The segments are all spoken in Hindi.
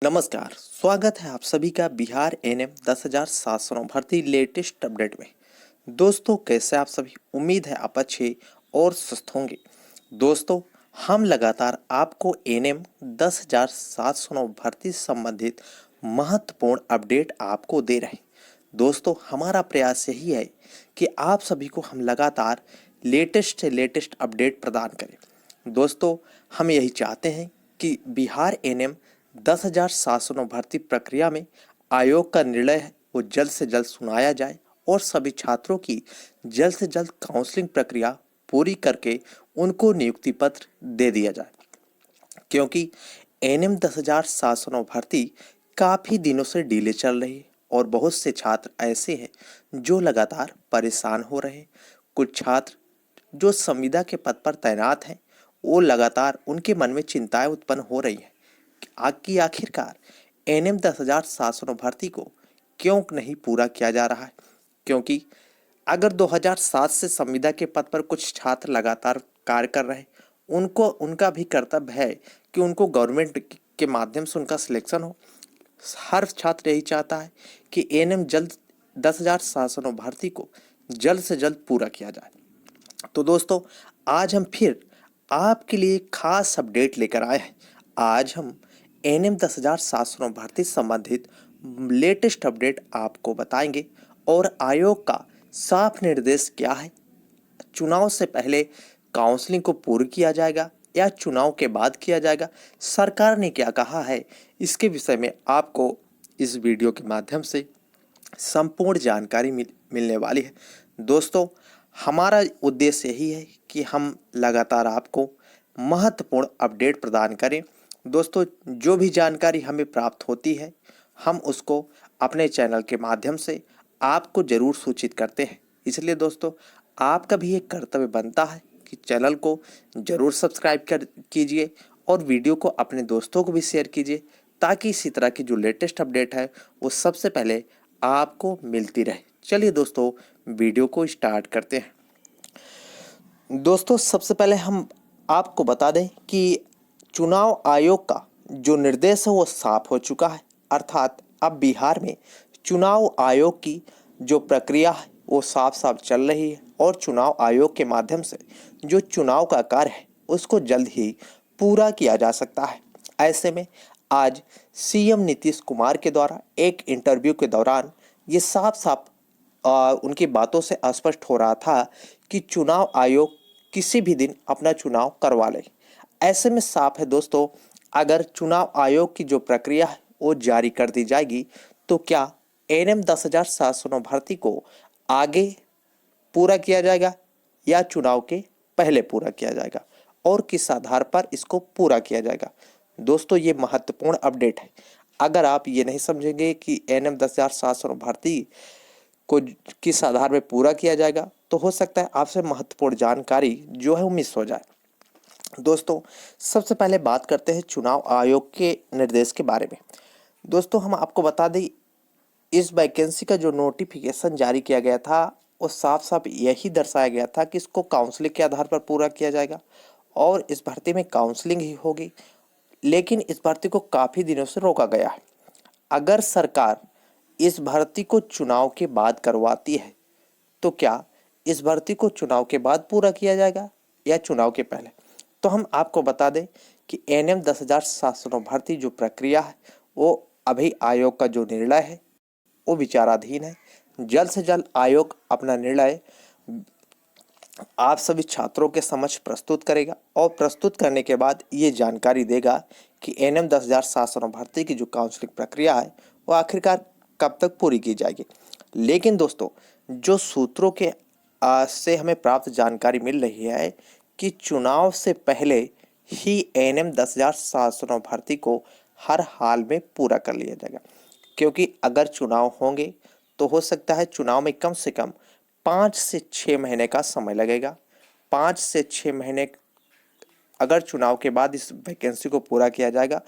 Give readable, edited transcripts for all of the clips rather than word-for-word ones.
नमस्कार, स्वागत है आप सभी का बिहार एनएम 10,709 भर्ती लेटेस्ट अपडेट में। दोस्तों, कैसे आप सभी? उम्मीद है आप अच्छे और स्वस्थ होंगे। दोस्तों, हम लगातार आपको एनएम 10,709 भर्ती से संबंधित महत्वपूर्ण अपडेट आपको दे रहे हैं। दोस्तों, हमारा प्रयास यही है कि आप सभी को हम लगातार लेटेस्ट से लेटेस्ट अपडेट प्रदान करें। दोस्तों, हम यही चाहते हैं कि बिहार एनएम 10,709 भर्ती प्रक्रिया में आयोग का निर्णय है वो जल्द से जल्द सुनाया जाए और सभी छात्रों की जल्द से जल्द काउंसलिंग प्रक्रिया पूरी करके उनको नियुक्ति पत्र दे दिया जाए, क्योंकि एनएम 10,709 भर्ती काफ़ी दिनों से डिले चल रही है और बहुत से छात्र ऐसे हैं जो लगातार परेशान हो रहे हैं। कुछ छात्र जो संविदा के पद पर तैनात हैं, वो लगातार उनके मन में चिंताएं उत्पन्न हो रही हैं कि आखिरकार एनएम 10,709 भर्ती को क्यों नहीं पूरा किया जा रहा है। क्योंकि अगर 2007 से संविदा के पद पर कुछ छात्र लगातार कार्य कर रहे हैं, उनको उनका भी कर्तव्य है कि उनको गवर्नमेंट के माध्यम से उनका सिलेक्शन हो। हर छात्र यही चाहता है कि एनएम जल्द 10,709 भर्ती को जल्द से जल्द पूरा किया जाए। तो दोस्तों, आज हम फिर आपके लिए खास अपडेट लेकर आए हैं। आज हम एनएम 10,709 भर्ती से संबंधित लेटेस्ट अपडेट आपको बताएंगे और आयोग का साफ निर्देश क्या है। चुनाव से पहले काउंसलिंग को पूर्ण किया जाएगा या चुनाव के बाद किया जाएगा, सरकार ने क्या कहा है, इसके विषय में आपको इस वीडियो के माध्यम से संपूर्ण जानकारी मिलने वाली है। दोस्तों, हमारा उद्देश्य यही है कि हम लगातार आपको महत्वपूर्ण अपडेट प्रदान करें। दोस्तों, जो भी जानकारी हमें प्राप्त होती है, हम उसको अपने चैनल के माध्यम से आपको ज़रूर सूचित करते हैं। इसलिए दोस्तों, आपका भी एक कर्तव्य बनता है कि चैनल को ज़रूर सब्सक्राइब कीजिए और वीडियो को अपने दोस्तों को भी शेयर कीजिए, ताकि इसी तरह की जो लेटेस्ट अपडेट है वो सबसे पहले आपको मिलती रहे। चलिए दोस्तों, वीडियो को स्टार्ट करते हैं। दोस्तों, सबसे पहले हम आपको बता दें कि चुनाव आयोग का जो निर्देश है वो साफ हो चुका है। अर्थात अब बिहार में चुनाव आयोग की जो प्रक्रिया है वो साफ साफ चल रही है और चुनाव आयोग के माध्यम से जो चुनाव का कार्य है उसको जल्द ही पूरा किया जा सकता है। ऐसे में आज सीएम नीतीश कुमार के द्वारा एक इंटरव्यू के दौरान ये साफ साफ उनकी बातों से स्पष्ट हो रहा था कि चुनाव आयोग किसी भी दिन अपना चुनाव करवा ले। ऐसे में साफ है दोस्तों, अगर चुनाव आयोग की जो प्रक्रिया है वो जारी कर दी जाएगी तो क्या एनएम 10,709 भर्ती को आगे पूरा किया जाएगा या चुनाव के पहले पूरा किया जाएगा और किस आधार पर इसको पूरा किया जाएगा। दोस्तों, ये महत्वपूर्ण अपडेट है। अगर आप ये नहीं समझेंगे कि एनएम 10,709 भर्ती को किस आधार पर पूरा किया जाएगा, तो हो सकता है आपसे महत्वपूर्ण जानकारी जो है वो मिस हो जाए। दोस्तों, सबसे पहले बात करते हैं चुनाव आयोग के निर्देश के बारे में। दोस्तों, हम आपको बता दें, इस वैकेंसी का जो नोटिफिकेशन जारी किया गया था वो साफ साफ यही दर्शाया गया था कि इसको काउंसलिंग के आधार पर पूरा किया जाएगा और इस भर्ती में काउंसलिंग ही होगी। लेकिन इस भर्ती को काफ़ी दिनों से रोका गया है। अगर सरकार इस भर्ती को चुनाव के बाद करवाती है तो क्या इस भर्ती को चुनाव के बाद पूरा किया जाएगा या चुनाव के पहले? तो हम आपको बता दें कि एनएम 10,709 भर्ती जो प्रक्रिया है वो अभी आयोग का जो निर्णय है वो विचाराधीन है। जल्द से जल्द आयोग अपना निर्णय आप सभी छात्रों के समक्ष प्रस्तुत करेगा और प्रस्तुत करने के बाद ये जानकारी देगा कि एनएम 10,709 भर्ती की जो काउंसलिंग प्रक्रिया है वो आखिरकार कब तक पूरी की जाएगी। लेकिन दोस्तों, जो सूत्रों के से हमें प्राप्त जानकारी मिल रही है कि चुनाव से पहले ही एनएम 10,709 भर्ती को हर हाल में पूरा कर लिया जाएगा। क्योंकि अगर चुनाव होंगे तो हो सकता है चुनाव में कम से कम 5 से 6 महीने का समय लगेगा। 5 से 6 महीने अगर चुनाव के बाद इस वैकेंसी को पूरा किया जाएगा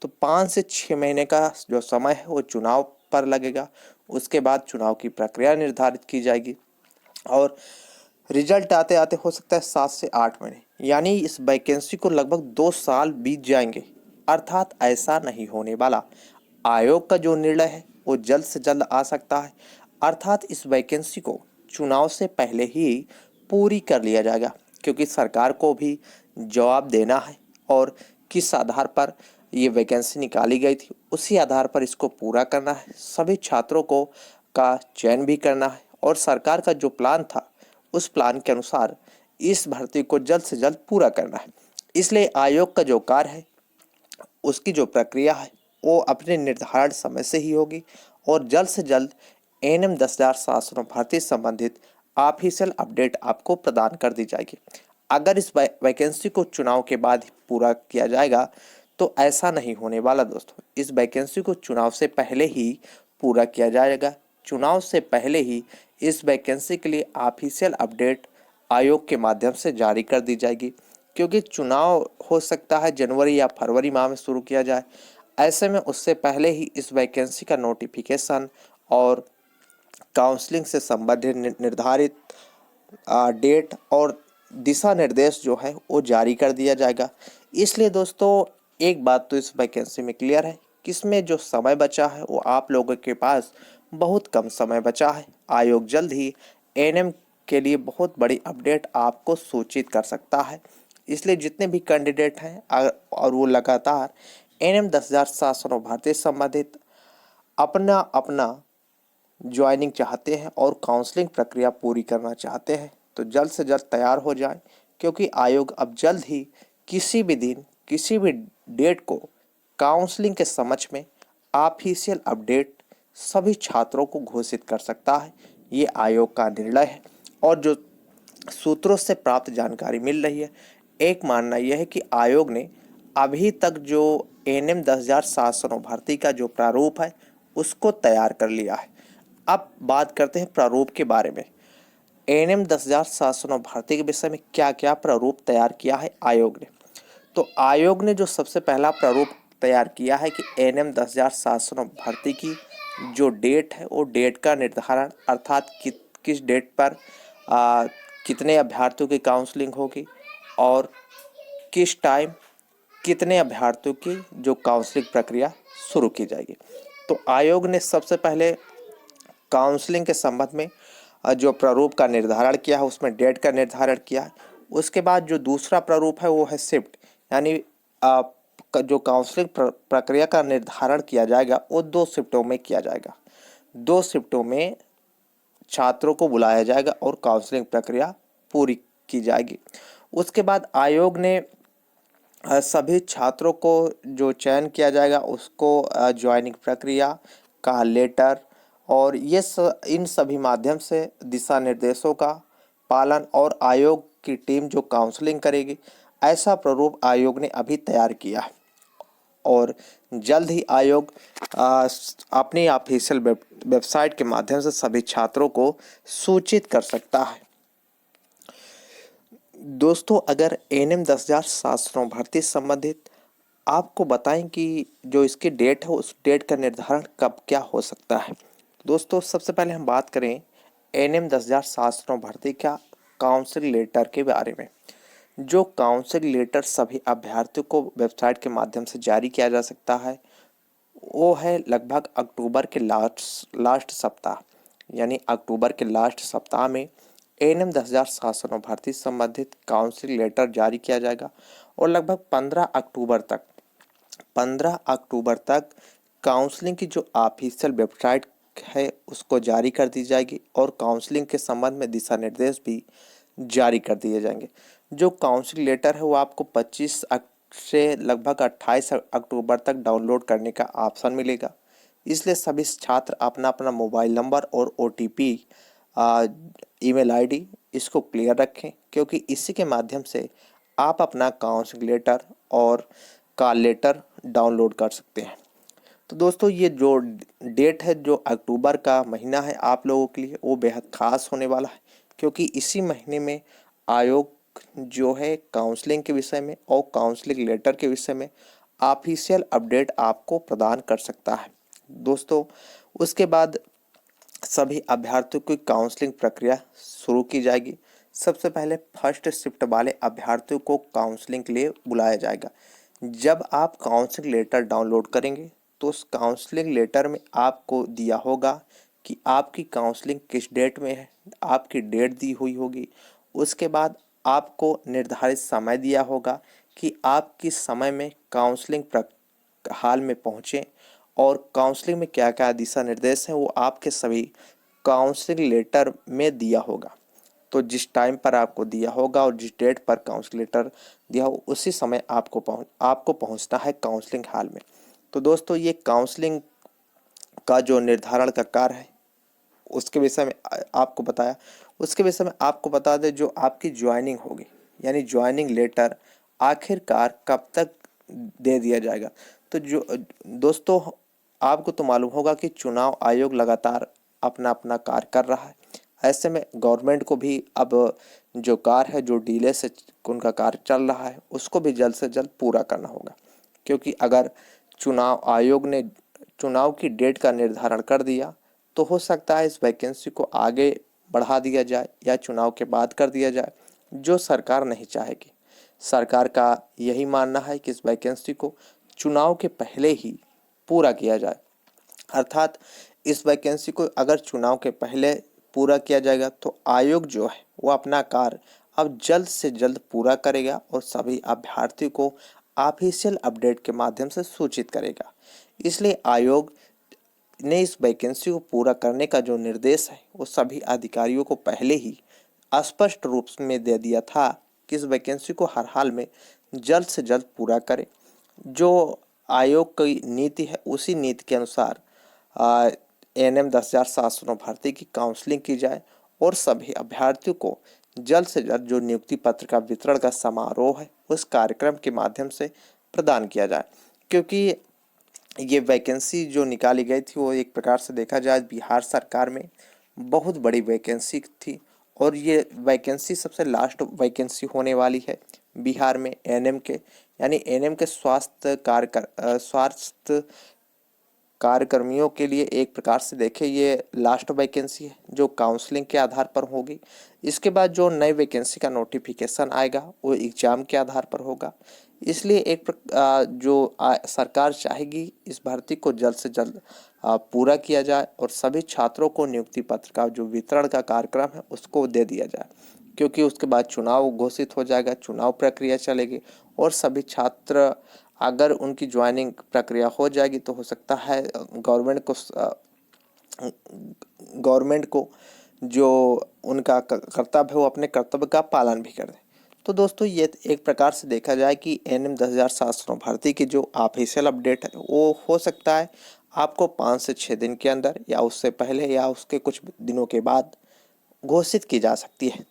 तो 5 से 6 महीने का जो समय है वो चुनाव पर लगेगा। उसके बाद चुनाव की प्रक्रिया निर्धारित की जाएगी और रिजल्ट आते आते हो सकता है 7 से 8 महीने, यानी इस वैकेंसी को लगभग 2 साल बीत जाएंगे अर्थात ऐसा नहीं होने वाला। आयोग का जो निर्णय है वो जल्द से जल्द आ सकता है, अर्थात इस वैकेंसी को चुनाव से पहले ही पूरी कर लिया जाएगा, क्योंकि सरकार को भी जवाब देना है और किस आधार पर ये वैकेंसी निकाली गई थी उसी आधार पर इसको पूरा करना है। सभी छात्रों को का चयन भी करना है और सरकार का जो प्लान था उस प्लान के अनुसार इस भर्ती को जल्द से जल्द पूरा करना है। इसलिए आयोग का जो कार्य है उसकी जो प्रक्रिया है वो अपने निर्धारित समय से ही होगी और जल्द से जल्द एएनएम 10,709 भर्ती संबंधित ऑफिशियल अपडेट आपको प्रदान कर दी जाएगी। अगर इस वैकेंसी को चुनाव के बाद ही पूरा किया जाएगा तो ऐसा नहीं होने वाला दोस्तों। इस वैकेंसी को चुनाव से पहले ही पूरा किया जाएगा। चुनाव से पहले ही इस वैकेंसी के लिए ऑफिशियल अपडेट आयोग के माध्यम से जारी कर दी जाएगी, क्योंकि चुनाव हो सकता है जनवरी या फरवरी माह में शुरू किया जाए। ऐसे में उससे पहले ही इस वैकेंसी का नोटिफिकेशन और काउंसलिंग से संबंधित निर्धारित डेट और दिशा निर्देश जो है वो जारी कर दिया जाएगा। इसलिए दोस्तों एक बात तो इस वैकेंसी में क्लियर है कि इसमें जो समय बचा है वो आप लोगों के पास बहुत कम समय बचा है। आयोग जल्द ही एएनएम के लिए बहुत बड़ी अपडेट आपको सूचित कर सकता है। इसलिए जितने भी कैंडिडेट हैं और वो लगातार एएनएम 10,709 भर्ती संबंधित अपना अपना ज्वाइनिंग चाहते हैं और काउंसलिंग प्रक्रिया पूरी करना चाहते हैं तो जल्द से जल्द तैयार हो जाएं, क्योंकि आयोग अब जल्द ही किसी भी दिन किसी भी डेट को काउंसलिंग के समक्ष में ऑफिशियल अपडेट सभी छात्रों को घोषित कर सकता है। ये आयोग का निर्णय है और जो सूत्रों से प्राप्त जानकारी मिल रही है, एक मानना यह है कि आयोग ने अभी तक जो एएनएम 10,709 भर्ती का जो प्रारूप है उसको तैयार कर लिया है। अब बात करते हैं प्रारूप के बारे में। एएनएम 10,709 भर्ती के विषय में क्या क्या प्रारूप तैयार किया है आयोग ने। तो आयोग ने जो सबसे पहला प्रारूप तैयार किया है कि एएनएम 10,709 भर्ती की जो डेट है वो डेट का निर्धारण, अर्थात किस डेट पर कितने अभ्यर्थियों की काउंसलिंग होगी और किस टाइम कितने अभ्यर्थियों की जो काउंसलिंग प्रक्रिया शुरू की जाएगी। तो आयोग ने सबसे पहले काउंसलिंग के संबंध में जो प्रारूप का निर्धारण किया है उसमें डेट का निर्धारण किया है। उसके बाद जो दूसरा प्रारूप है वो है शिफ्ट, यानी जो काउंसलिंग प्रक्रिया का निर्धारण किया जाएगा वो 2 शिफ्टों में किया जाएगा। 2 शिफ्टों में छात्रों को बुलाया जाएगा और काउंसलिंग प्रक्रिया पूरी की जाएगी। उसके बाद आयोग ने सभी छात्रों को जो चयन किया जाएगा उसको ज्वाइनिंग प्रक्रिया का लेटर और इन सभी माध्यम से दिशा निर्देशों का पालन और आयोग की टीम जो काउंसलिंग करेगी, ऐसा प्रारूप आयोग ने अभी तैयार किया है और जल्द ही आयोग अपनी ऑफिशियल वेबसाइट के माध्यम से सभी छात्रों को सूचित कर सकता है। दोस्तों अगर एएनएम 10,709 भर्ती संबंधित आपको बताएं कि जो इसकी डेट है उस डेट का निर्धारण कब क्या हो सकता है। दोस्तों सबसे पहले हम बात करें एएनएम 10,709 भर्ती का काउंसिल लेटर के बारे में। जो काउंसिल लेटर सभी अभ्यर्थियों को वेबसाइट के माध्यम से जारी किया जा सकता है वो है लगभग अक्टूबर के लास्ट सप्ताह, यानी अक्टूबर के लास्ट सप्ताह में एएनएम 10,709 भर्ती संबंधित काउंसिल लेटर जारी किया जाएगा और लगभग 15 अक्टूबर तक काउंसलिंग की जो ऑफिशियल वेबसाइट है उसको जारी कर दी जाएगी और काउंसलिंग के संबंध में दिशा निर्देश भी जारी कर दिए जाएंगे। जो काउंसिल लेटर है वो आपको 25 से लगभग 28 अक्टूबर तक डाउनलोड करने का ऑप्शन मिलेगा। इसलिए सभी छात्र अपना अपना मोबाइल नंबर और ओटीपी ईमेल आईडी इसको क्लियर रखें, क्योंकि इसी के माध्यम से आप अपना काउंसिल लेटर और कॉल लेटर डाउनलोड कर सकते हैं। तो दोस्तों ये जो डेट है जो अक्टूबर का महीना है आप लोगों के लिए वो बेहद खास होने वाला है, क्योंकि इसी महीने में आयोग जो है काउंसलिंग के विषय में और काउंसलिंग लेटर के विषय में ऑफिशियल अपडेट आपको प्रदान कर सकता है। दोस्तों उसके बाद सभी अभ्यर्थियों की काउंसलिंग प्रक्रिया शुरू की जाएगी। सबसे पहले फर्स्ट शिफ्ट वाले अभ्यर्थियों को काउंसलिंग के लिए बुलाया जाएगा। जब आप काउंसलिंग लेटर डाउनलोड करेंगे तो उस काउंसलिंग लेटर में आपको दिया होगा कि आपकी काउंसलिंग किस डेट में है, आपकी डेट दी हुई होगी। उसके बाद आपको निर्धारित समय दिया होगा कि आप किस समय में काउंसलिंग हाल में पहुँचें, और काउंसलिंग में क्या क्या दिशा निर्देश हैं वो आपके सभी काउंसलिंग लेटर में दिया होगा। तो जिस टाइम पर आपको दिया होगा और जिस डेट पर काउंसलिंग लेटर दिया हो उसी समय आपको पहुंचना है काउंसलिंग हाल में। तो दोस्तों ये काउंसलिंग का जो निर्धारण का कार्य है उसके विषय में आपको बताया। उसके विषय में आपको बता दें, जो आपकी ज्वाइनिंग होगी यानी ज्वाइनिंग लेटर आखिरकार कब तक दे दिया जाएगा। तो जो दोस्तों आपको तो मालूम होगा कि चुनाव आयोग लगातार अपना अपना कार्य कर रहा है। ऐसे में गवर्नमेंट को भी अब जो कार्य है, जो डिले से उनका कार्य चल रहा है, उसको भी जल्द से जल्द पूरा करना होगा। क्योंकि अगर चुनाव आयोग ने चुनाव की डेट का निर्धारण कर दिया तो हो सकता है इस वैकेंसी को आगे बढ़ा दिया जाए या चुनाव के बाद कर दिया जाए, जो सरकार नहीं चाहेगी। सरकार का यही मानना है कि इस वैकेंसी को चुनाव के पहले ही पूरा किया जाए। अर्थात इस वैकेंसी को अगर चुनाव के पहले पूरा किया जाएगा तो आयोग जो है वो अपना कार्य अब जल्द से जल्द पूरा करेगा और सभी अभ्यर्थियों को ऑफिशियल अपडेट के माध्यम से सूचित करेगा। इसलिए आयोग ने इस वैकेंसी को पूरा करने का जो निर्देश है वो सभी अधिकारियों को पहले ही स्पष्ट रूप में दे दिया था कि इस वैकेंसी को हर हाल में जल्द से जल्द पूरा करें। जो आयोग की नीति है उसी नीति के अनुसार एएनएम 10,709 भर्ती की काउंसलिंग की जाए और सभी अभ्यर्थियों को जल्द से जल्द जो नियुक्ति पत्र का वितरण का समारोह है उस कार्यक्रम के माध्यम से प्रदान किया जाए। क्योंकि ये वैकेंसी जो निकाली गई थी वो एक प्रकार से देखा जाए बिहार सरकार में बहुत बड़ी वैकेंसी थी, और ये वैकेंसी सबसे लास्ट वैकेंसी होने वाली है बिहार में एएनएम के, यानी एएनएम के स्वास्थ्य कार्यकर्मियों के लिए एक प्रकार से देखें ये लास्ट वैकेंसी है जो काउंसलिंग के आधार पर होगी। इसके बाद जो नई वैकेंसी का नोटिफिकेशन आएगा वो एग्जाम के आधार पर होगा। इसलिए सरकार चाहेगी इस भर्ती को जल्द से जल्द पूरा किया जाए और सभी छात्रों को नियुक्ति पत्र का जो वितरण का कार्यक्रम है उसको दे दिया जाए। क्योंकि उसके बाद चुनाव घोषित हो जाएगा, चुनाव प्रक्रिया चलेगी और सभी छात्र अगर उनकी ज्वाइनिंग प्रक्रिया हो जाएगी तो हो सकता है गवर्नमेंट को जो उनका कर्तव्य है वो अपने कर्तव्य का पालन भी कर दे। तो दोस्तों ये एक प्रकार से देखा जाए कि एएनएम 10,709 भर्ती की जो ऑफिशियल अपडेट है वो हो सकता है आपको 5 से 6 दिन के अंदर या उससे पहले या उसके कुछ दिनों के बाद घोषित की जा सकती है।